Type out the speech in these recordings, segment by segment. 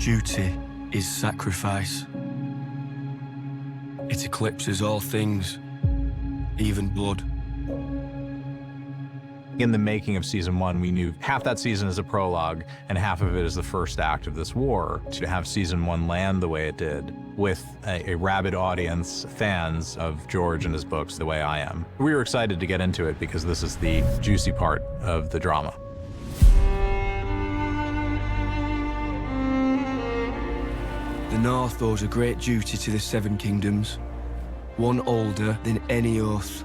Duty is sacrifice. It eclipses all things, even blood. In the making of season 1, we knew half that season is a prologue and half of it is the first act of this war. To have season 1 land the way it did, with a rabid audience, fans of George and his books the way I am. We were excited to get into it because this is the juicy part of the drama. The North owes a great duty to the Seven Kingdoms, one older than any oath.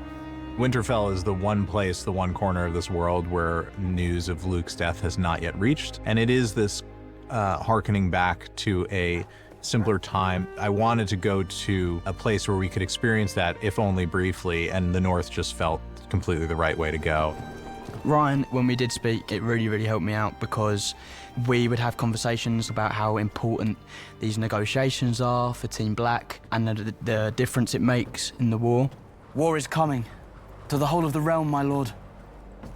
Winterfell is the one place, the one corner of this world where news of Luke's death has not yet reached. And it is this hearkening back to a simpler time. I wanted to go to a place where we could experience that, if only briefly, and the North just felt completely the right way to go. Ryan, when we did speak, it really helped me out because we would have conversations about how important these negotiations are for Team Black and the difference it makes in the war. War is coming to the whole of the realm, my lord.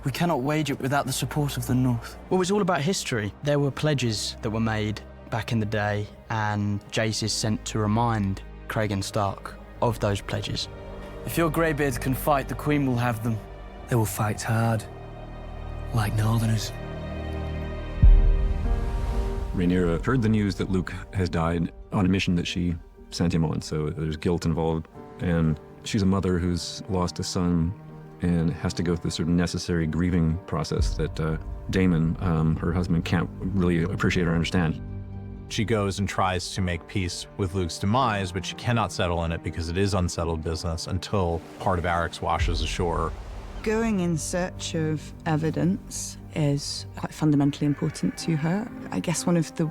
We cannot wage it without the support of the North. Well, it's all about history. There were pledges that were made back in the day, and Jace is sent to remind Cregan Stark of those pledges. If your Greybeards can fight, the Queen will have them. They will fight hard, like Northerners. Rhaenyra heard the news that Luke has died on a mission that she sent him on, so there's guilt involved. And she's a mother who's lost a son and has to go through the sort of necessary grieving process that Daemon, her husband, can't really appreciate or understand. She goes and tries to make peace with Luke's demise, but she cannot settle in it because it is unsettled business until part of Arrax washes ashore. Going in search of evidence is quite fundamentally important to her. I guess one of the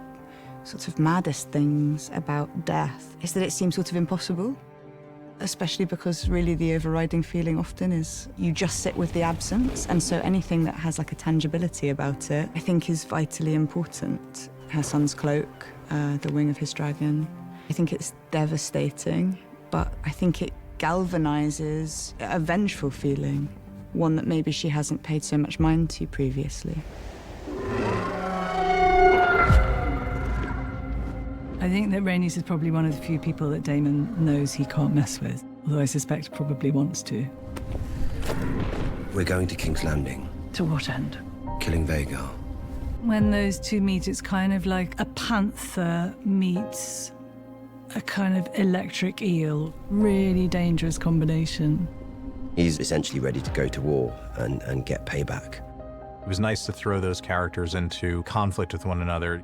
sort of maddest things about death is that it seems sort of impossible, especially because really the overriding feeling often is you just sit with the absence, and so anything that has like a tangibility about it, I think, is vitally important. Her son's cloak, the wing of his dragon. I think it's devastating, but I think it galvanizes a vengeful feeling, one that maybe she hasn't paid so much mind to previously. I think that Rhaenys is probably one of the few people that Daemon knows he can't mess with, although I suspect probably wants to. We're going to King's Landing, To what end? killing Vhagar. When those two meet, it's kind of like a panther meets a kind of electric eel. Really dangerous combination. He's essentially ready to go to war and get payback. It was nice to throw those characters into conflict with one another.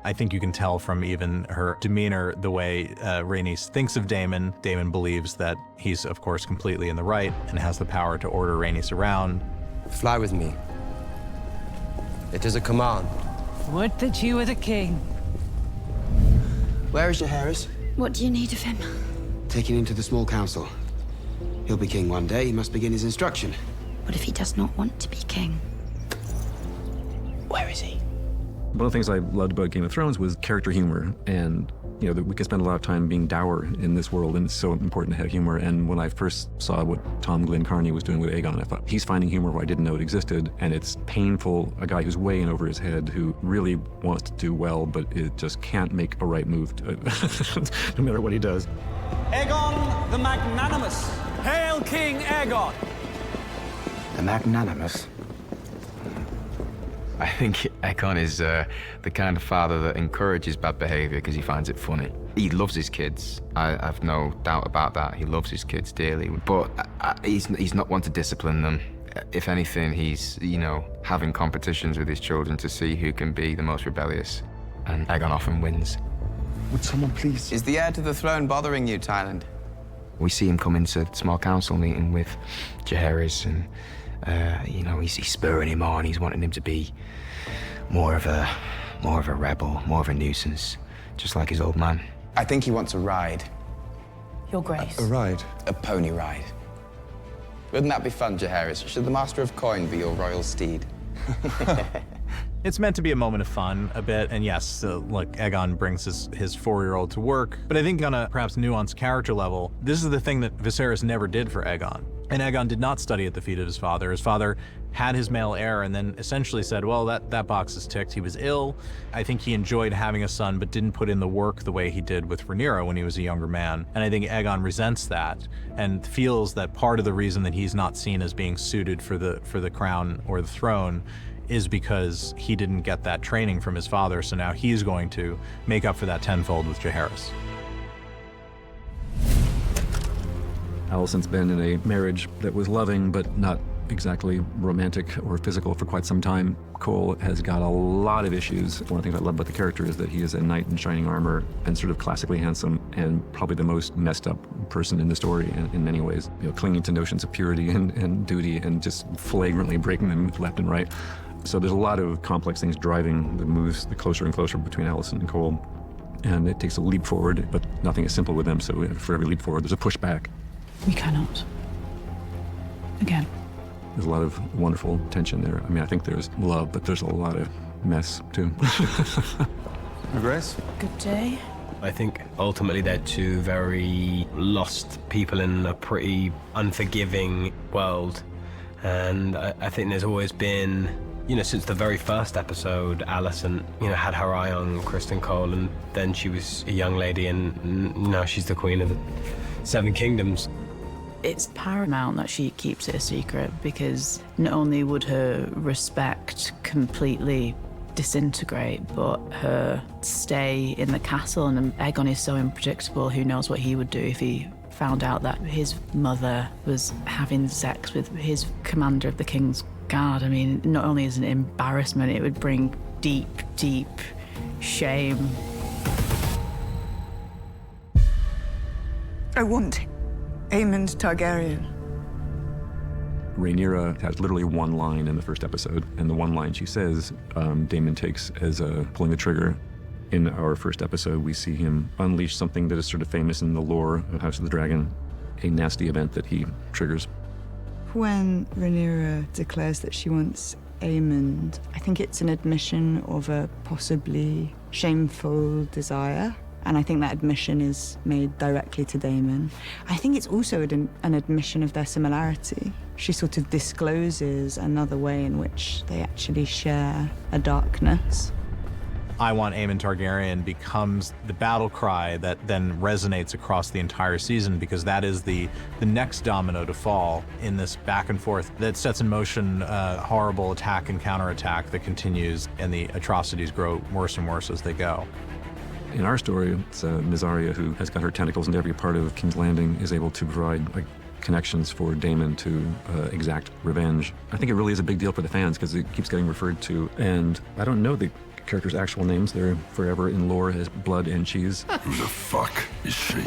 I think you can tell from even her demeanor the way Rhaenys thinks of Daemon. Daemon believes that he's, of course, completely in the right and has the power to order Rhaenys around. Fly with me. It is a command. Would that you were the king. Where is Jaehaerys? What do you need of him? Taken into the small council. He'll be king one day. He must begin his instruction. What if he does not want to be king? Where is he? One of the things I loved about Game of Thrones was character humor, and you know, that we could spend a lot of time being dour in this world, and it's so important to have humor. And when I first saw what Tom Glyn Carney was doing with Aegon, I thought, he's finding humor where I didn't know it existed, and it's painful. A guy who's way in over his head, who really wants to do well, but it just can't make a right move, no matter what he does. Aegon the Magnanimous. Hail King Aegon! The Magnanimous? I think Aegon is the kind of father that encourages bad behavior because he finds it funny. He loves his kids. I have no doubt about that. He loves his kids dearly, but he's not one to discipline them. If anything, he's, you know, having competitions with his children to see who can be the most rebellious, and Aegon often wins. Would someone please? Is the heir to the throne bothering you, Tyland? We see him come into the small council meeting with Jaehaerys, and you know, he's spurring him on. He's wanting him to be more of a rebel, more of a nuisance, just like his old man. I think he wants a ride. Your Grace. A ride? A pony ride. Wouldn't that be fun, Jaehaerys? Should the Master of Coin be your royal steed? It's meant to be a moment of fun, a bit, and yes, look, Aegon brings his 4-year-old to work, but I think on a perhaps nuanced character level, this is the thing that Viserys never did for Aegon. And Aegon did not study at the feet of his father. His father had his male heir and then essentially said, well, that box is ticked. He was ill. I think he enjoyed having a son, but didn't put in the work the way he did with Rhaenyra when he was a younger man. And I think Aegon resents that and feels that part of the reason that he's not seen as being suited for the crown or the throne is because he didn't get that training from his father. So now he's going to make up for that tenfold with Jaehaerys. Alicent's been in a marriage that was loving, but not exactly romantic or physical for quite some time. Cole has got a lot of issues. One of the things I love about the character is that he is a knight in shining armor and sort of classically handsome and probably the most messed up person in the story in many ways. You know, clinging to notions of purity and duty and just flagrantly breaking them left and right. So there's a lot of complex things driving the moves the closer and closer between Alicent and Cole. And it takes a leap forward, but nothing is simple with them. So for every leap forward, there's a pushback. We cannot. Again. There's a lot of wonderful tension there. I mean, I think there's love, but there's a lot of mess, too. Grace? Good day. I think ultimately they're two very lost people in a pretty unforgiving world. And I think there's always been, you know, since the very first episode, Alicent, you know, had her eye on Criston Cole, and then she was a young lady, and now she's the queen of the Seven Kingdoms. It's paramount that she keeps it a secret, because not only would her respect completely disintegrate, but her stay in the castle, and Aegon is so unpredictable, who knows what he would do if he found out that his mother was having sex with his commander of the King's Guard. I mean, not only is it an embarrassment, it would bring deep, deep shame. I want Aemond Targaryen. Rhaenyra has literally one line in the first episode, and the one line she says, Daemon takes as pulling the trigger. In our first episode, we see him unleash something that is sort of famous in the lore of House of the Dragon, a nasty event that he triggers. When Rhaenyra declares that she wants Aemond, I think it's an admission of a possibly shameful desire. And I think that admission is made directly to Daemon. I think it's also an admission of their similarity. She sort of discloses another way in which they actually share a darkness. I want Aemond Targaryen becomes the battle cry that then resonates across the entire season, because that is the next domino to fall in this back and forth that sets in motion horrible attack and counterattack that continues, and the atrocities grow worse and worse as they go. In our story, it's Miss Arya, who has got her tentacles into every part of King's Landing, is able to provide connections for Daemon to exact revenge. I think it really is a big deal for the fans because it keeps getting referred to, and I don't know the characters' actual names. They're forever in lore as Blood and Cheese. Who the fuck is she?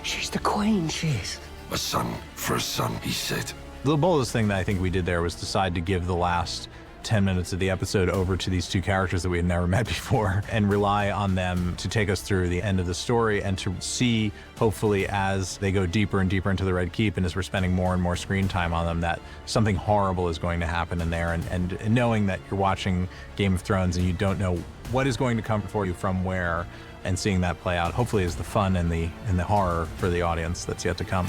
She's the queen, she is. A son for a son, he said. The boldest thing that I think we did there was decide to give the last 10 minutes of the episode over to these two characters that we had never met before and rely on them to take us through the end of the story, and to see, hopefully, as they go deeper and deeper into the Red Keep and as we're spending more and more screen time on them, that something horrible is going to happen in there. And knowing that you're watching Game of Thrones and you don't know what is going to come for you from where, and seeing that play out, hopefully, is the fun and the horror for the audience that's yet to come.